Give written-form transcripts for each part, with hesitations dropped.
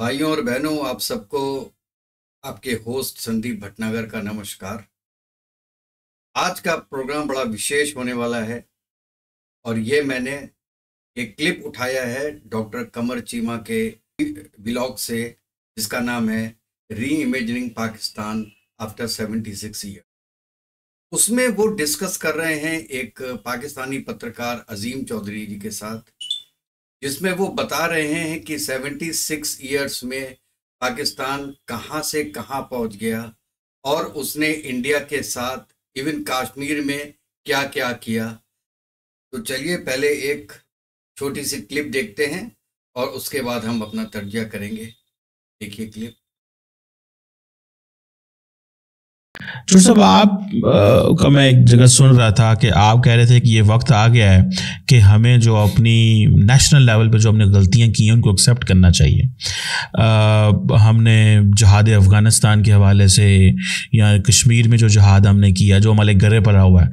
भाइयों और बहनों, आप सबको आपके होस्ट संदीप भटनागर का नमस्कार। आज का प्रोग्राम बड़ा विशेष होने वाला है और ये मैंने एक क्लिप उठाया है डॉक्टर कमर चीमा के ब्लॉग से, जिसका नाम है री इमेजिनिंग पाकिस्तान आफ्टर 76 ईयर। उसमें वो डिस्कस कर रहे हैं एक पाकिस्तानी पत्रकार अजीम चौधरी जी के साथ, जिसमें वो बता रहे हैं कि 76 ईयर्स में पाकिस्तान कहाँ से कहाँ पहुँच गया और उसने इंडिया के साथ इवन कश्मीर में क्या क्या किया। तो चलिए पहले एक छोटी सी क्लिप देखते हैं और उसके बाद हम अपना तर्जया करेंगे। देखिए क्लिप। डॉक्टर साहब, आप का मैं एक जगह सुन रहा था कि आप कह रहे थे कि ये वक्त आ गया है कि हमें जो अपनी नेशनल लेवल पे जो हमने गलतियां की हैं उनको एक्सेप्ट करना चाहिए। हमने जहाद अफ़गानिस्तान के हवाले से या कश्मीर में जो जहाद हमने किया जो हमारे गरे पड़ा हुआ है,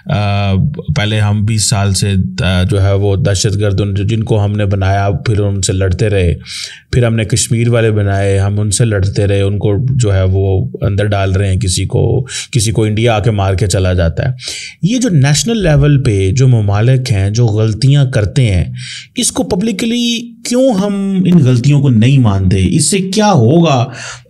पहले हम 20 साल से जो है वो दहशतगर्द जिनको हमने बनाया फिर उनसे लड़ते रहे, फिर हमने कश्मीर वाले बनाए, हम उनसे लड़ते रहे, उनको जो है वो अंदर डाल रहे हैं, किसी को इंडिया आके मार के चला जाता है। ये जो नेशनल लेवल पे जो ममालिक हैं जो गलतियां करते हैं, इसको पब्लिकली क्यों हम इन गलतियों को नहीं मानते? इससे क्या होगा?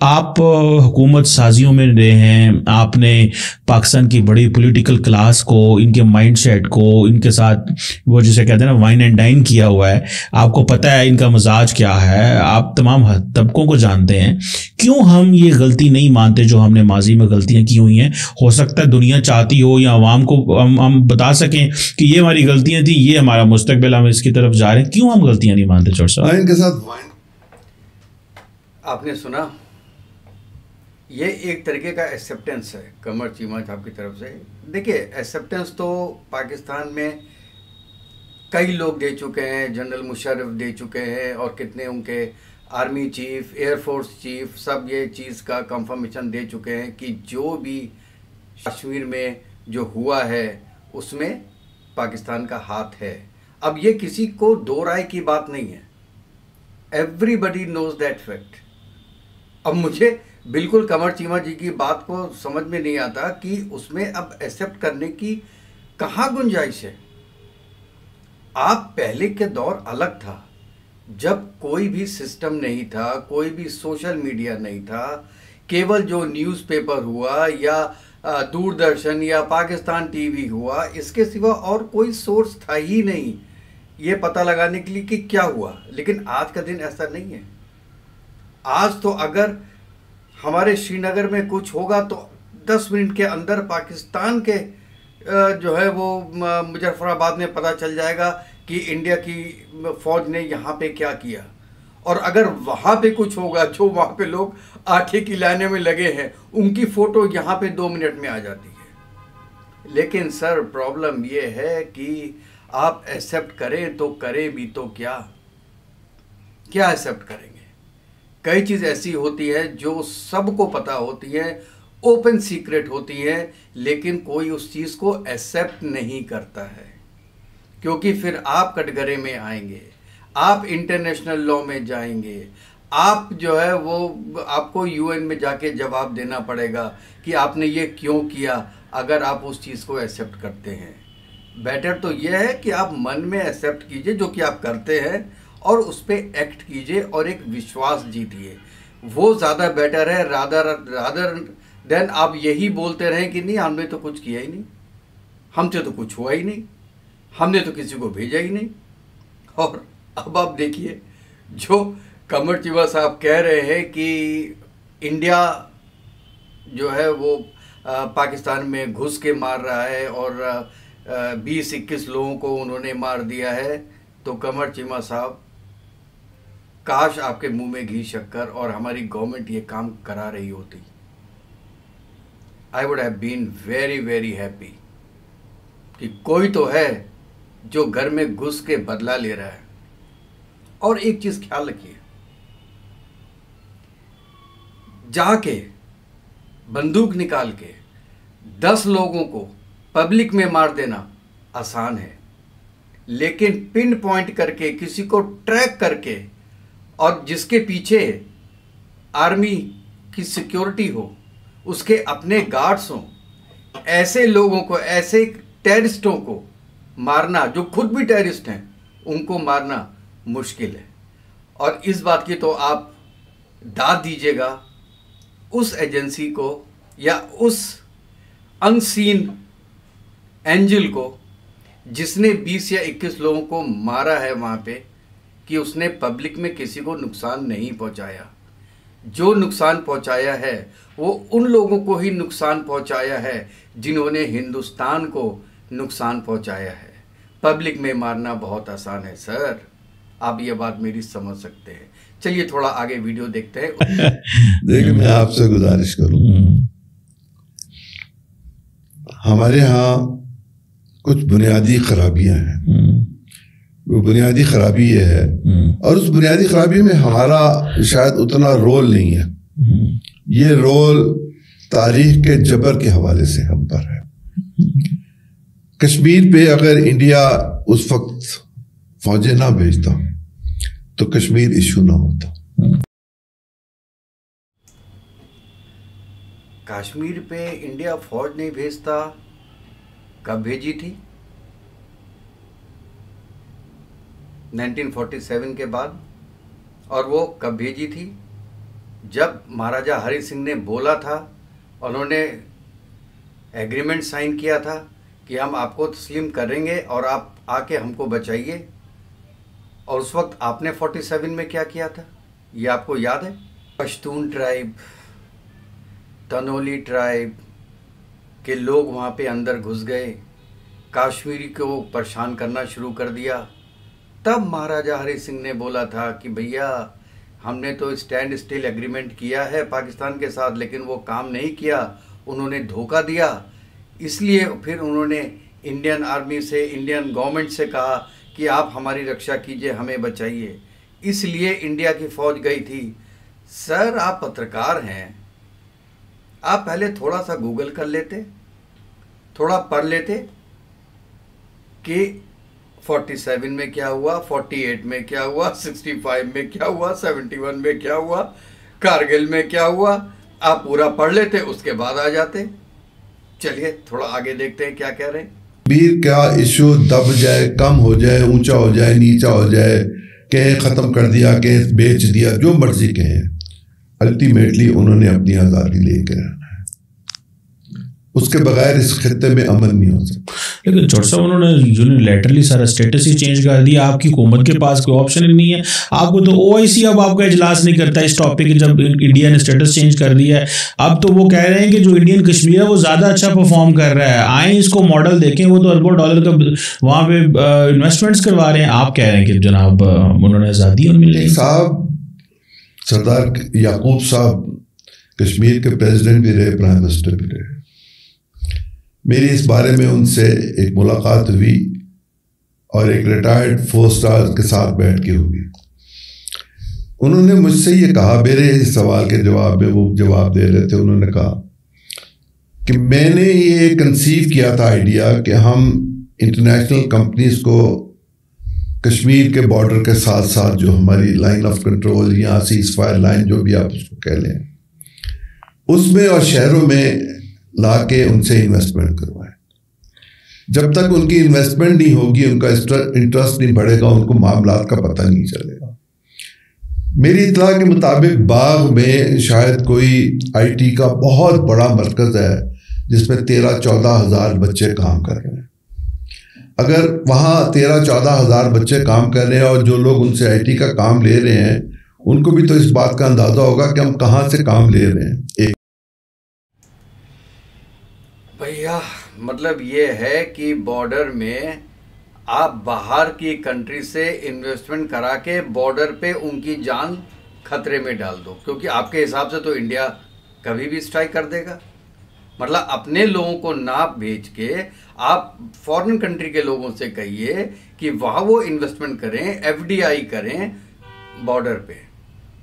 आप हुकूमत साजियों में रहे हैं, आपने पाकिस्तान की बड़ी पॉलिटिकल क्लास को, इनके माइंडसेट को, इनके साथ वो जिसे कहते हैं ना वाइन एंड डाइन किया हुआ है, आपको पता है इनका मिजाज क्या है, आप तमाम तबकों को जानते हैं। क्यों हम ये गलती नहीं मानते जो हमने माजी में गलतियां की हुई हैं? हो सकता है दुनिया चाहती हो या आवाम को हम बता सकें कि ये हमारी गलतियां थी, ये हमारा मुस्तकबिल, हम इसकी तरफ जा रहे हैं। क्यों हम गलतियां नहीं मानते? चौर साहब, वाइन के साथ वाइन आपने सुना, ये एक तरीके का एक्सेप्टेंस है कमर चीमा साहब की तरफ से। देखिए, एक्सेप्टेंस तो पाकिस्तान में कई लोग दे चुके हैं, जनरल मुशर्रफ दे चुके हैं और कितने उनके आर्मी चीफ, एयरफोर्स चीफ सब ये चीज़ का कंफर्मेशन दे चुके हैं कि जो भी कश्मीर में जो हुआ है उसमें पाकिस्तान का हाथ है। अब ये किसी को दो राय की बात नहीं है, एवरीबडी नोज दैट फैक्ट। अब मुझे बिल्कुल कमर चीमा जी की बात को समझ में नहीं आता कि उसमें अब एक्सेप्ट करने की कहाँ गुंजाइश है। आप पहले के दौर अलग था, जब कोई भी सिस्टम नहीं था, कोई भी सोशल मीडिया नहीं था, केवल जो न्यूज़पेपर हुआ या दूरदर्शन या पाकिस्तान टीवी हुआ, इसके सिवा और कोई सोर्स था ही नहीं ये पता लगाने के लिए कि क्या हुआ। लेकिन आज का दिन ऐसा नहीं है। आज तो अगर हमारे श्रीनगर में कुछ होगा तो 10 मिनट के अंदर पाकिस्तान के जो है वो मुजफ्फराबाद में पता चल जाएगा कि इंडिया की फौज ने यहाँ पे क्या किया। और अगर वहाँ पे कुछ होगा, जो वहाँ पे लोग आटे की लाने में लगे हैं, उनकी फ़ोटो यहाँ पे 2 मिनट में आ जाती है। लेकिन सर, प्रॉब्लम ये है कि आप एक्सेप्ट करें तो करें भी तो क्या एक्सेप्ट करेंगे? कई चीज़ ऐसी होती है जो सबको पता होती है, ओपन सीक्रेट होती है, लेकिन कोई उस चीज़ को एक्सेप्ट नहीं करता है, क्योंकि फिर आप कटघरे में आएंगे, आप इंटरनेशनल लॉ में जाएंगे, आप जो है वो आपको यूएन में जाके जवाब देना पड़ेगा कि आपने ये क्यों किया, अगर आप उस चीज़ को एक्सेप्ट करते हैं। बेटर तो ये है कि आप मन में एक्सेप्ट कीजिए जो कि आप करते हैं और उस पर एक्ट कीजिए और एक विश्वास जीतिए। वो ज़्यादा बेटर है रादर देन आप यही बोलते रहें कि नहीं, हमने तो कुछ किया ही नहीं, हमसे तो कुछ हुआ ही नहीं, हमने तो किसी को भेजा ही नहीं। और अब आप देखिए, जो कमर चीमा साहब कह रहे हैं कि इंडिया जो है वो पाकिस्तान में घुस के मार रहा है और 20-21 लोगों को उन्होंने मार दिया है, तो कमर चीमा साहब, काश आपके मुंह में घी शक्कर और हमारी गवर्नमेंट ये काम करा रही होती। I would have been very very happy कि कोई तो है जो घर में घुस के बदला ले रहा है। और एक चीज ख्याल रखिए, जाके बंदूक निकाल के 10 लोगों को पब्लिक में मार देना आसान है, लेकिन पिन पॉइंट करके किसी को ट्रैक करके और जिसके पीछे आर्मी की सिक्योरिटी हो, उसके अपने गार्ड्स हों, ऐसे लोगों को, ऐसे टेररिस्टों को मारना जो खुद भी टेररिस्ट हैं, उनको मारना मुश्किल है। और इस बात की तो आप दाद दीजिएगा उस एजेंसी को या उस अनसीन एंजल को जिसने 20 या 21 लोगों को मारा है वहाँ पे, कि उसने पब्लिक में किसी को नुकसान नहीं पहुँचाया। जो नुकसान पहुँचाया है वो उन लोगों को ही नुकसान पहुँचाया है जिन्होंने हिंदुस्तान को नुकसान पहुँचाया है। पब्लिक में मारना बहुत आसान है सर, आप ये बात मेरी समझ सकते हैं। चलिए थोड़ा आगे वीडियो देखते हैं। देखिए, मैं आपसे गुजारिश करूं, हमारे यहाँ कुछ बुनियादी खराबियां हैं। वो बुनियादी खराबी ये है, और उस बुनियादी खराबी में हमारा शायद उतना रोल नहीं है। ये रोल तारीख के जबर के हवाले से हम पर है। कश्मीर पे अगर इंडिया उस वक्त फौजें ना भेजता तो कश्मीर इशू ना होता। कश्मीर पे इंडिया फौज नहीं भेजता, कब भेजी थी? 1947 के बाद। और वो कब भेजी थी? जब महाराजा हरि सिंह ने बोला था, उन्होंने एग्रीमेंट साइन किया था कि हम आपको तस्लीम करेंगे और आप आके हमको बचाइए। और उस वक्त आपने 47 में क्या किया था, ये आपको याद है? पश्तून ट्राइब, तनोली ट्राइब के लोग वहाँ पे अंदर घुस गए, कश्मीरी को परेशान करना शुरू कर दिया। तब महाराजा हरि सिंह ने बोला था कि भैया हमने तो स्टैंड स्टिल एग्रीमेंट किया है पाकिस्तान के साथ, लेकिन वो काम नहीं किया, उन्होंने धोखा दिया। इसलिए फिर उन्होंने इंडियन आर्मी से, इंडियन गवर्नमेंट से कहा कि आप हमारी रक्षा कीजिए, हमें बचाइए। इसलिए इंडिया की फ़ौज गई थी। सर आप पत्रकार हैं, आप पहले थोड़ा सा गूगल कर लेते, थोड़ा पढ़ लेते कि 47 में क्या हुआ, 48 में क्या हुआ, 65 में क्या हुआ, 71 में क्या हुआ, कारगिल में क्या हुआ। आप पूरा पढ़ लेते, उसके बाद आ जाते। चलिए थोड़ा आगे देखते हैं क्या कह रहे हैं। कश्मीर का इशू दब जाए, कम हो जाए, ऊंचा हो जाए, नीचा हो जाए, कहें ख़त्म कर दिया, कहें बेच दिया, जो मर्जी कहें, अल्टीमेटली उन्होंने अपनी आज़ादी लेके रहना है। उसके बगैर इस खित्ते में अमन नहीं हो सकता। लेकिन चौट साहब उन्होंने यूनिलैटरली सारा स्टेटस ही चेंज कर दिया। आपकी हुकूमत के पास कोई ऑप्शन ही नहीं है। आपको तो ओआईसी अब आपका इजलास नहीं करता इस टॉपिक, जब इंडिया ने स्टेटस चेंज कर दिया है। अब तो वो कह रहे हैं कि जो इंडियन कश्मीर है वो ज़्यादा अच्छा परफॉर्म कर रहा है, आए इसको मॉडल देखें। वो तो अरबों डॉलर का वहाँ पे इन्वेस्टमेंट्स करवा रहे हैं। आप कह रहे हैं कि जनाब उन्होंने आज़ादी मिली। साहब सरदार याकूब साहब कश्मीर के प्रेसिडेंट भी रहे, प्राइम मिनिस्टर भी रहे। मेरी इस बारे में उनसे एक मुलाकात हुई और एक रिटायर्ड 4 स्टार के साथ बैठ के हुई। उन्होंने मुझसे ये कहा, मेरे इस सवाल के जवाब में वो जवाब दे रहे थे, उन्होंने कहा कि मैंने ये कंसीव किया था आइडिया कि हम इंटरनेशनल कंपनीज को कश्मीर के बॉर्डर के साथ साथ जो हमारी लाइन ऑफ कंट्रोल या सीज़फायर लाइन जो भी आप उसको कह लें, उसमें और शहरों में ला के उनसे इन्वेस्टमेंट करवाएं। जब तक उनकी इन्वेस्टमेंट नहीं होगी, उनका इंटरेस्ट नहीं बढ़ेगा, उनको मामलात का पता नहीं चलेगा। मेरी इत्तला के मुताबिक बाग में शायद कोई आईटी का बहुत बड़ा मरकज़ है जिसमें 13-14 हज़ार बच्चे काम कर रहे हैं। अगर वहाँ 13-14 हज़ार बच्चे काम कर रहे हैं और जो लोग उनसे आईटी का काम ले रहे हैं, उनको भी तो इस बात का अंदाज़ा होगा कि हम कहाँ से काम ले रहे हैं। भैया मतलब ये है कि बॉर्डर में आप बाहर की कंट्री से इन्वेस्टमेंट करा के बॉर्डर पे उनकी जान खतरे में डाल दो, क्योंकि आपके हिसाब से तो इंडिया कभी भी स्ट्राइक कर देगा। मतलब अपने लोगों को ना भेज के आप फॉरेन कंट्री के लोगों से कहिए कि वहाँ वो इन्वेस्टमेंट करें, एफडीआई करें बॉर्डर पे,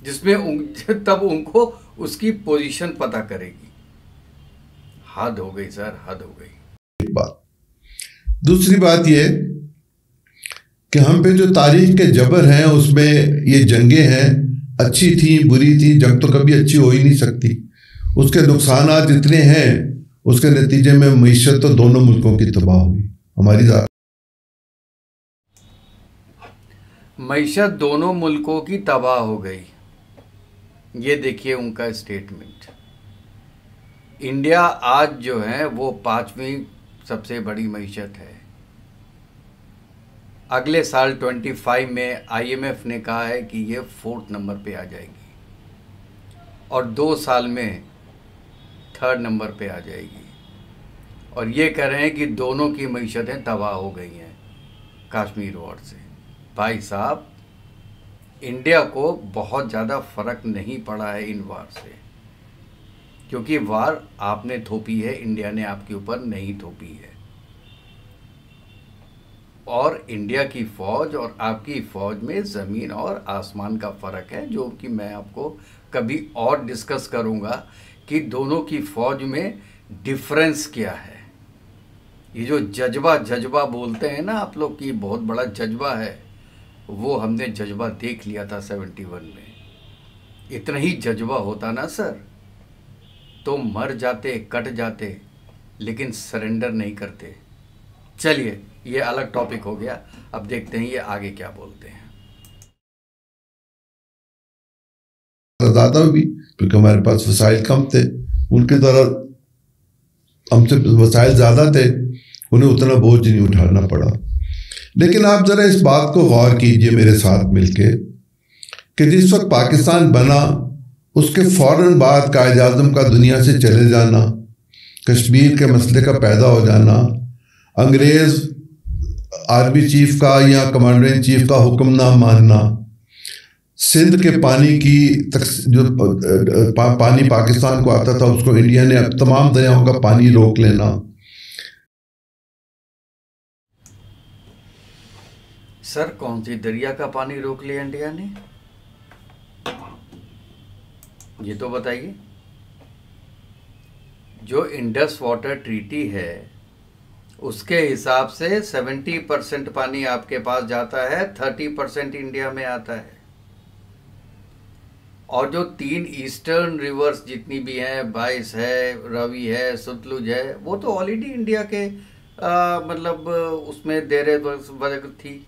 जिसमें तब उनको उसकी पोजीशन पता करेगी। हद हो गई सर, हद हो गई। एक बात। दूसरी बात ये कि हम पे जो तारीख के जबर हैं उसमें ये जंगें हैं अच्छी थी बुरी थी, जंग तो कभी अच्छी हो ही नहीं सकती। उसके नुकसानात जितने हैं, उसके नतीजे में मईशत तो दोनों मुल्कों की तबाह हुई। हमारी मईशत दोनों मुल्कों की तबाह हो गई। ये देखिए उनका स्टेटमेंट। इंडिया आज जो है वो 5वीं सबसे बड़ी मईशत है। अगले साल 25 में IMF ने कहा है कि ये 4th नंबर पे आ जाएगी और 2 साल में 3rd नंबर पे आ जाएगी। और ये कह रहे हैं कि दोनों की मईशतें तबाह हो गई हैं कश्मीर वॉर से। भाई साहब, इंडिया को बहुत ज़्यादा फ़र्क नहीं पड़ा है इन वार से, क्योंकि वार आपने थोपी है, इंडिया ने आपके ऊपर नहीं थोपी है। और इंडिया की फ़ौज और आपकी फ़ौज में ज़मीन और आसमान का फ़र्क है, जो कि मैं आपको कभी और डिस्कस करूँगा कि दोनों की फ़ौज में डिफरेंस क्या है। ये जो जज्बा बोलते हैं ना आप लोग की बहुत बड़ा जज्बा है, वो हमने जज्बा देख लिया था 71 में। इतना ही जज्बा होता ना सर तो मर जाते, कट जाते, लेकिन सरेंडर नहीं करते। चलिए, ये अलग टॉपिक हो गया। अब देखते हैं ये आगे क्या बोलते हैं। ज़्यादा भी, क्योंकि हमारे पास वसाइल कम थे, उनके द्वारा हमसे वसाइल ज़्यादा थे, उन्हें उतना बोझ नहीं उठाना पड़ा। लेकिन आप ज़रा इस बात को गौर कीजिए मेरे साथ मिलके कि जिस वक्त पाकिस्तान बना उसके फ़ौरन बाद कायद आज़म का दुनिया से चले जाना, कश्मीर के मसले का पैदा हो जाना, अंग्रेज़ आर्मी चीफ का या कमांडर इन चीफ का हुक्म ना मानना, सिंध के पानी की पानी पाकिस्तान को आता था उसको इंडिया ने तमाम दरियाओं का पानी रोक लेना। सर, कौन सी दरिया का पानी रोक लिया इंडिया ने, ये तो बताइए। जो इंडस वाटर ट्रीटी है उसके हिसाब से 70% पानी आपके पास जाता है, 30% इंडिया में आता है। और जो 3 ईस्टर्न रिवर्स जितनी भी हैं, बाइस है, रावी है, सतलुज है, वो तो ऑलरेडी इंडिया के मतलब उसमें देरे वजह थी,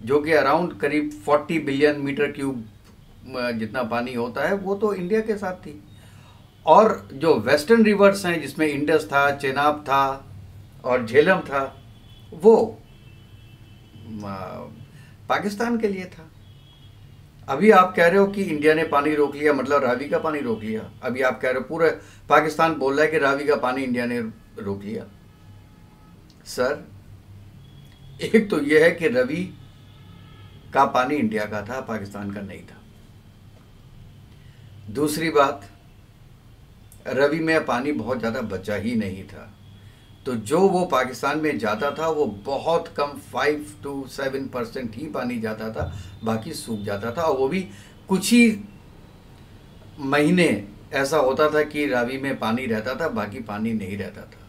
जो कि अराउंड करीब 40 बिलियन मीटर क्यूब जितना पानी होता है, वो तो इंडिया के साथ थी। और जो वेस्टर्न रिवर्स हैं जिसमें इंडस था, चेनाब था और झेलम था, वो पाकिस्तान के लिए था। अभी आप कह रहे हो कि इंडिया ने पानी रोक लिया, मतलब रावी का पानी रोक लिया। अभी आप कह रहे हो पूरा पाकिस्तान बोल रहा है कि रावी का पानी इंडिया ने रोक लिया। सर, एक तो यह है कि रावी का पानी इंडिया का था, पाकिस्तान का नहीं था। दूसरी बात, रावी में पानी बहुत ज़्यादा बचा ही नहीं था, तो जो वो पाकिस्तान में जाता था वो बहुत कम 5 to 7% ही पानी जाता था, बाकी सूख जाता था। और वो भी कुछ ही महीने ऐसा होता था कि रावी में पानी रहता था, बाकी पानी नहीं रहता था।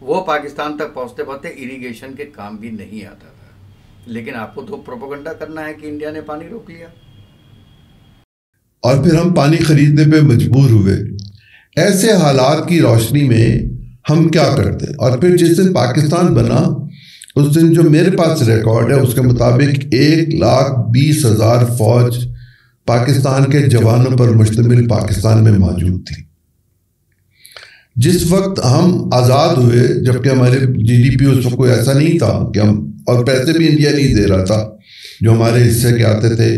वो पाकिस्तान तक पहुँचते पहुँचते इरिगेशन के काम भी नहीं आता था। लेकिन आपको तो प्रोपेगेंडा करना है कि इंडिया ने पानी रोक लिया, और फिर हम पानी खरीदने पे मजबूर हुए। ऐसे हालात की रोशनी में हम क्या करते? और फिर जिस दिन पाकिस्तान बना उस दिन जो मेरे पास रिकॉर्ड है उसके मुताबिक 1,20,000 फौज पाकिस्तान के जवानों पर मुश्तमिल पाकिस्तान में मौजूद थी। जिस वक्त हम आज़ाद हुए, जबकि हमारे GDP उस वक्त कोई ऐसा नहीं था कि हम, और पैसे भी इंडिया नहीं दे रहा था जो हमारे हिस्से के आते थे,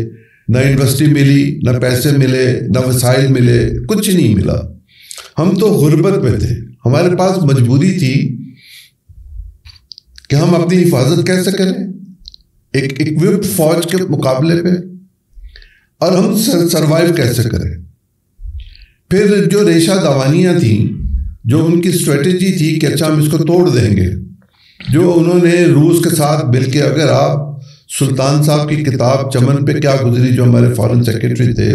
न यूनिवर्सिटी मिली, न पैसे मिले, न वसाइल मिले, कुछ नहीं मिला। हम तो गुर्बत में थे, हमारे पास मजबूरी थी कि हम अपनी हिफाजत कैसे करें एक इक्विप्ड फौज के मुकाबले पे, और हम सरवाइव कैसे करें। फिर जो रेशा दवानियाँ थी, जो उनकी स्ट्रेटेजी थी कि अच्छा हम इसको तोड़ देंगे, जो उन्होंने रूस के साथ मिलकर, अगर आप सुल्तान साहब की किताब चमन पे क्या गुजरी, जो हमारे फॉरेन सेक्रेटरी थे,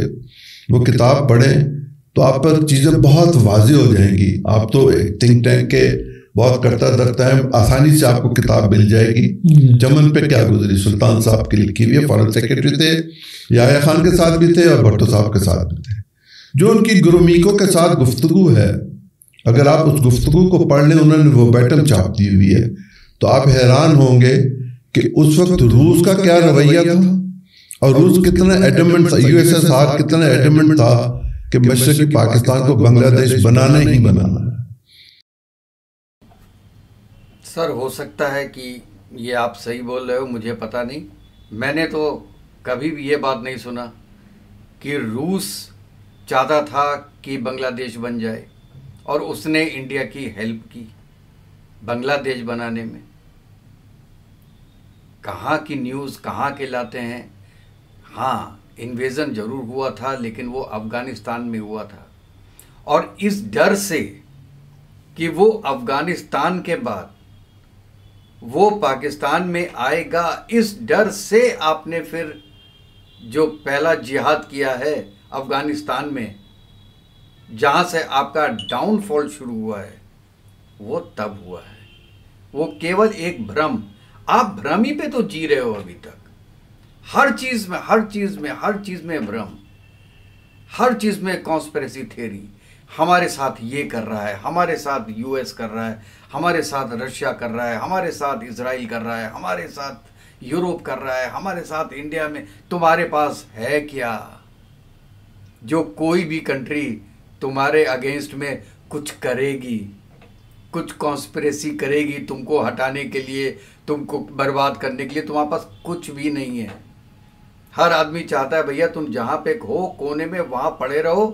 वो किताब पढ़ें तो आप पर चीज़ें बहुत वाज़ेह हो जाएंगी। आप तो एक थिंक टैंक के बहुत करता धरता है, आसानी से आपको किताब मिल जाएगी। चमन पे क्या गुजरी सुल्तान साहब की लिखी हुई है, फॉरेन सेक्रेटरी थे, याह्या खान के साथ भी थे और भुट्टो साहब के साथ भी थे। जो उनकी गुरुमीको के साथ गुफ्तगू है, अगर आप उस गुफ्तगू को पढ़ लें, उन्होंने वो बैटम छाप दी हुई है, तो आप हैरान होंगे कि उस वक्त रूस का क्या रवैया था और रूस कितना एडमेंट था, यूएसएसआर कितना एडमेंट था कि मशरकी पाकिस्तान को बांग्लादेश बनाना ही बनाना। सर हो सकता है कि ये आप सही बोल रहे हो, मुझे पता नहीं। मैंने तो कभी भी ये बात नहीं सुना कि रूस चाहता था कि बांग्लादेश बन जाए और उसने इंडिया की हेल्प की बांग्लादेश बनाने में। कहाँ की न्यूज़ कहाँ के लाते हैं। हाँ, इन्वेज़न ज़रूर हुआ था, लेकिन वो अफ़गानिस्तान में हुआ था, और इस डर से कि वो अफ़गानिस्तान के बाद वो पाकिस्तान में आएगा, इस डर से आपने फिर जो पहला जिहाद किया है अफ़गानिस्तान में, जहाँ से आपका डाउनफॉल शुरू हुआ है, वो तब हुआ है। वो केवल एक भ्रम, आप भ्रम ही पे तो जी रहे हो अभी तक। हर चीज़ में भ्रम, हर चीज़ में कॉन्स्पिरेसी थ्योरी। हमारे साथ ये कर रहा है, हमारे साथ यूएस कर रहा है, हमारे साथ रशिया कर रहा है, हमारे साथ इजराइल कर रहा है, हमारे साथ यूरोप कर रहा है, हमारे साथ इंडिया में। तुम्हारे पास है क्या जो कोई भी कंट्री तुम्हारे अगेंस्ट में कुछ करेगी, कुछ कॉन्स्पिरेसी करेगी तुमको हटाने के लिए, तुमको बर्बाद करने के लिए? तुम्हारे पास कुछ भी नहीं है। हर आदमी चाहता है भैया तुम जहाँ पे हो कोने में वहाँ पड़े रहो,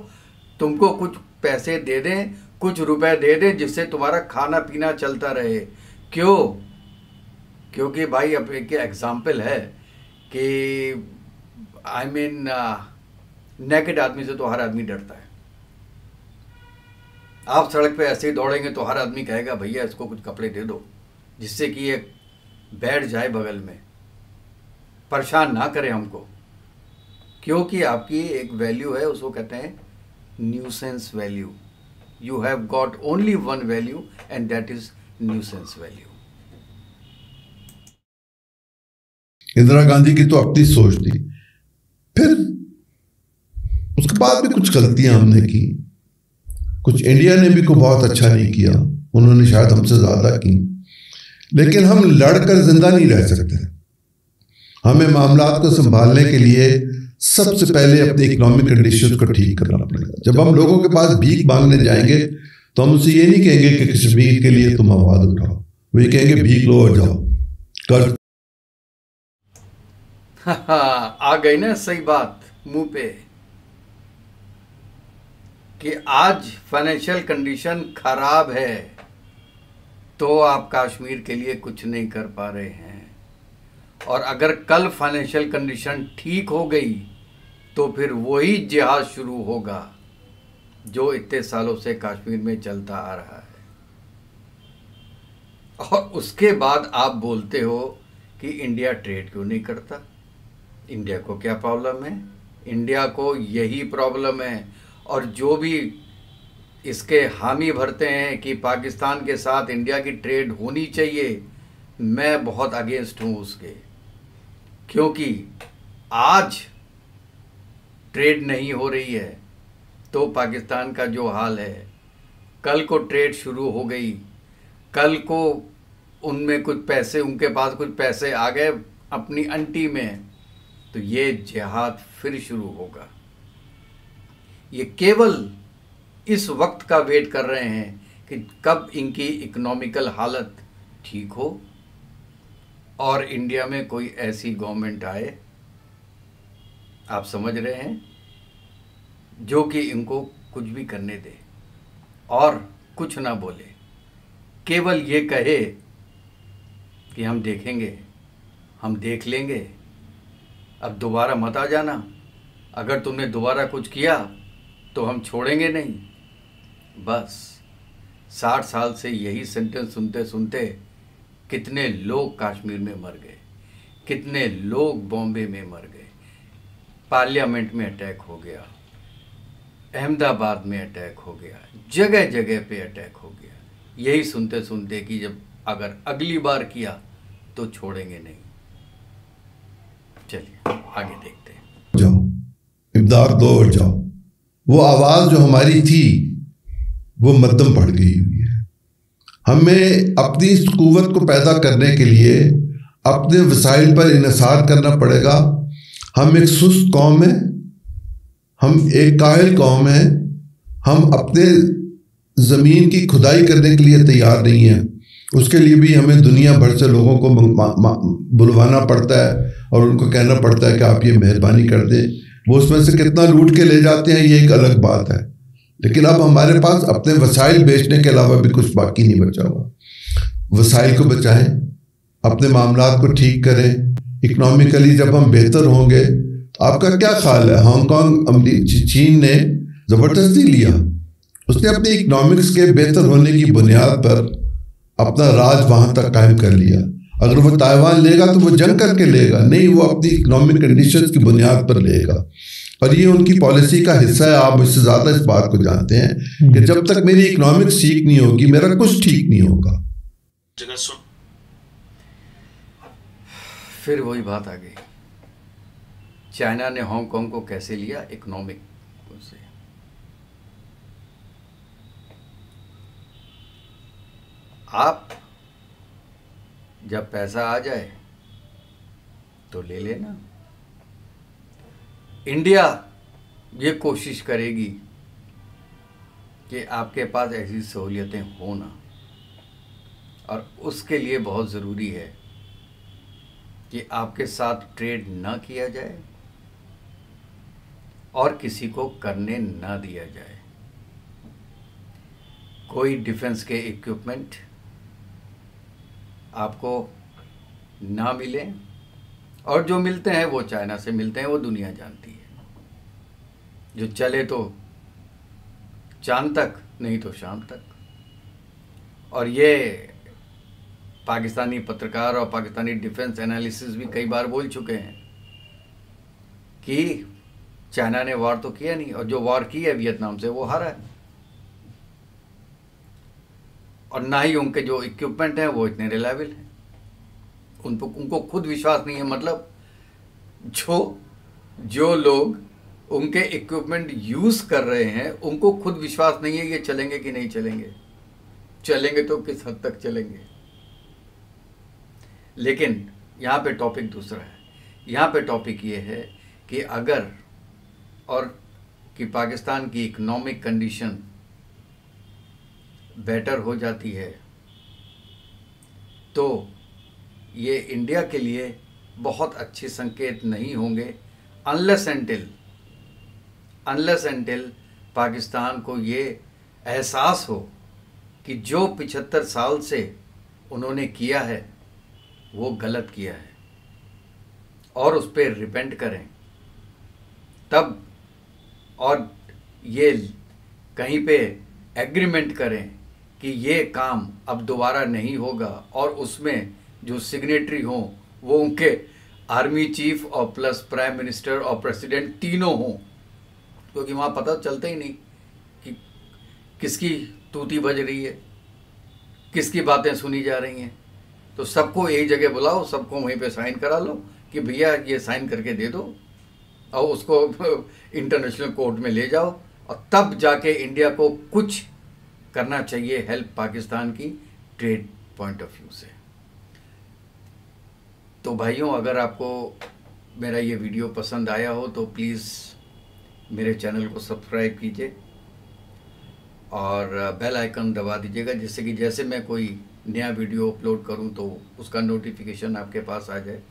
तुमको कुछ पैसे दे दें, कुछ रुपए दे दें, जिससे तुम्हारा खाना पीना चलता रहे। क्यों? क्योंकि भाई अब एक एग्जाम्पल है कि नेकेड आदमी से तो हर आदमी डरता है। आप सड़क पे ऐसे ही दौड़ेंगे तो हर आदमी कहेगा भैया इसको कुछ कपड़े दे दो, जिससे कि ये बैठ जाए बगल में, परेशान ना करे हमको। क्योंकि आपकी एक वैल्यू है, उसको कहते हैं nuisance value. You have got only one value and that is nuisance value. Indira Gandhi की तो अपनी सोच थी, फिर उसके बाद भी कुछ गलतियां हमने की, कुछ इंडिया ने भी को बहुत अच्छा नहीं किया, उन्होंने शायद हमसे ज्यादा की, लेकिन हम लड़कर जिंदा नहीं रह सकते। हमें मामलात को संभालने के लिए सबसे पहले अपनी इकोनॉमिक कंडीशंस को ठीक करना पड़ेगा। जब हम लोगों के पास भीख मांगने जाएंगे तो हम उनसे ये नहीं कहेंगे कि कश्मीर के लिए तुम आवाज उठाओ, वो ये कहेंगे भीख लो और जाओ कर। आ गई ना सही बात मुंह पे कि आज फाइनेंशियल कंडीशन खराब है तो आप कश्मीर के लिए कुछ नहीं कर पा रहे हैं, और अगर कल फाइनेंशियल कंडीशन ठीक हो गई तो फिर वही जिहाद शुरू होगा जो इतने सालों से कश्मीर में चलता आ रहा है। और उसके बाद आप बोलते हो कि इंडिया ट्रेड क्यों नहीं करता। इंडिया को क्या प्रॉब्लम है? इंडिया को यही प्रॉब्लम है। और जो भी इसके हामी भरते हैं कि पाकिस्तान के साथ इंडिया की ट्रेड होनी चाहिए, मैं बहुत अगेंस्ट हूँ उसके। क्योंकि आज ट्रेड नहीं हो रही है तो पाकिस्तान का जो हाल है, कल को ट्रेड शुरू हो गई, कल को उनमें कुछ पैसे, उनके पास कुछ पैसे आ गए अपनी अंटी में, तो ये जिहाद फिर शुरू होगा। ये केवल इस वक्त का वेट कर रहे हैं कि कब इनकी इकोनॉमिकल हालत ठीक हो और इंडिया में कोई ऐसी गवर्नमेंट आए, आप समझ रहे हैं, जो कि इनको कुछ भी करने दे और कुछ ना बोले, केवल ये कहे कि हम देखेंगे, हम देख लेंगे, अब दोबारा मत आ जाना, अगर तुमने दोबारा कुछ किया तो हम छोड़ेंगे नहीं। बस 60 साल से यही सेंटेंस सुनते सुनते कितने लोग कश्मीर में मर गए, कितने लोग बॉम्बे में मर गए, पार्लियामेंट में अटैक हो गया, अहमदाबाद में अटैक हो गया, जगह जगह पे अटैक हो गया। यही सुनते सुनते कि जब अगर अगली बार किया तो छोड़ेंगे नहीं। चलिए आगे देखते हैं। जाओ, इमदाद दो और जाओ। वो आवाज़ जो हमारी थी वो मध्यम पड़ गई हुई है। हमें अपनी इस कुव्वत को पैदा करने के लिए अपने वसाइल पर इन्हिसार करना पड़ेगा। हम एक सुस्त कौम है, हम एक काहिल कौम है, हम अपने ज़मीन की खुदाई करने के लिए तैयार नहीं है। उसके लिए भी हमें दुनिया भर से लोगों को बुलवाना पड़ता है और उनको कहना पड़ता है कि आप ये मेहरबानी कर दें। वो उसमें से कितना लूट के ले जाते हैं ये एक अलग बात है, लेकिन अब हमारे पास अपने वसाइल बेचने के अलावा भी कुछ बाकी नहीं बचा हुआ। वसाइल को बचाएं, अपने मामलात को ठीक करें। इकोनॉमिकली जब हम बेहतर होंगे, आपका क्या ख्याल है? हांगकांग चीन ने ज़बरदस्ती लिया, उसने अपने इकोनॉमिक्स के बेहतर होने की बुनियाद पर अपना राज वहां तक कायम कर लिया। अगर वो ताइवान लेगा तो वो जंग करके लेगा, नहीं, वो अपनी इकोनॉमिक कंडीशंस की बुनियाद पर लेगा। और ये उनकी पॉलिसी का हिस्सा है। आप मुझसे ज़्यादा इस बात को जानते हैं कि जब तक मेरी इकोनॉमिक्स ठीक नहीं होगी मेरा कुछ ठीक नहीं होगा। फिर वही बात आ गई, चाइना ने हांगकांग को कैसे लिया? इकोनॉमिक से। आप जब पैसा आ जाए तो ले लेना। इंडिया ये कोशिश करेगी कि आपके पास ऐसी सहूलियतें हो ना, और उसके लिए बहुत ज़रूरी है कि आपके साथ ट्रेड ना किया जाए और किसी को करने ना दिया जाए। कोई डिफेंस के इक्विपमेंट आपको ना मिले, और जो मिलते हैं वो चाइना से मिलते हैं, वो दुनिया जानती है। जो चले तो चांद तक, नहीं तो शाम तक। और ये पाकिस्तानी पत्रकार और पाकिस्तानी डिफेंस एनालिसिस भी कई बार बोल चुके हैं कि चाइना ने वार तो किया नहीं, और जो वार की है वियतनाम से वो हारा है, और ना ही उनके जो इक्विपमेंट हैं वो इतने रिलायबल हैं। उनको खुद विश्वास नहीं है। मतलब जो लोग उनके इक्विपमेंट यूज़ कर रहे हैं उनको खुद विश्वास नहीं है ये चलेंगे कि नहीं चलेंगे। चलेंगे तो किस हद तक चलेंगे। लेकिन यहाँ पे टॉपिक दूसरा है। यहाँ पे टॉपिक ये है कि अगर और कि पाकिस्तान की इकोनॉमिक कंडीशन बेटर हो जाती है तो ये इंडिया के लिए बहुत अच्छे संकेत नहीं होंगे, अनलेस एंटिल पाकिस्तान को ये एहसास हो कि जो 75 साल से उन्होंने किया है वो गलत किया है, और उस पर रिपेंट करें तब, और ये कहीं पे एग्रीमेंट करें कि ये काम अब दोबारा नहीं होगा, और उसमें जो सिग्नेटरी हों वो उनके आर्मी चीफ और प्लस प्राइम मिनिस्टर और प्रेसिडेंट तीनों हों, क्योंकि वहाँ पता चलता ही नहीं कि किसकी तूती बज रही है, किसकी बातें सुनी जा रही हैं। तो सबको एक जगह बुलाओ, सबको वहीं पे साइन करा लो कि भैया ये साइन करके दे दो, और उसको इंटरनेशनल कोर्ट में ले जाओ, और तब जाके इंडिया को कुछ करना चाहिए हेल्प पाकिस्तान की ट्रेड पॉइंट ऑफ व्यू से। तो भाइयों, अगर आपको मेरा ये वीडियो पसंद आया हो तो प्लीज़ मेरे चैनल को सब्सक्राइब कीजिए और बेल आइकन दबा दीजिएगा, जिससे कि जैसे मैं कोई नया वीडियो अपलोड करूं तो उसका नोटिफिकेशन आपके पास आ जाए।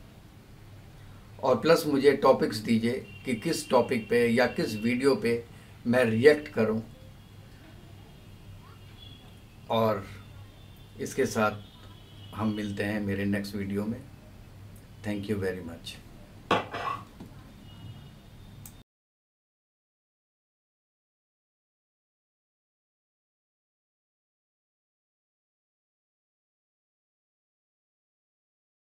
और प्लस मुझे टॉपिक्स दीजिए कि किस टॉपिक पे या किस वीडियो पे मैं रिएक्ट करूं। और इसके साथ हम मिलते हैं मेरे नेक्स्ट वीडियो में। Thank you very much.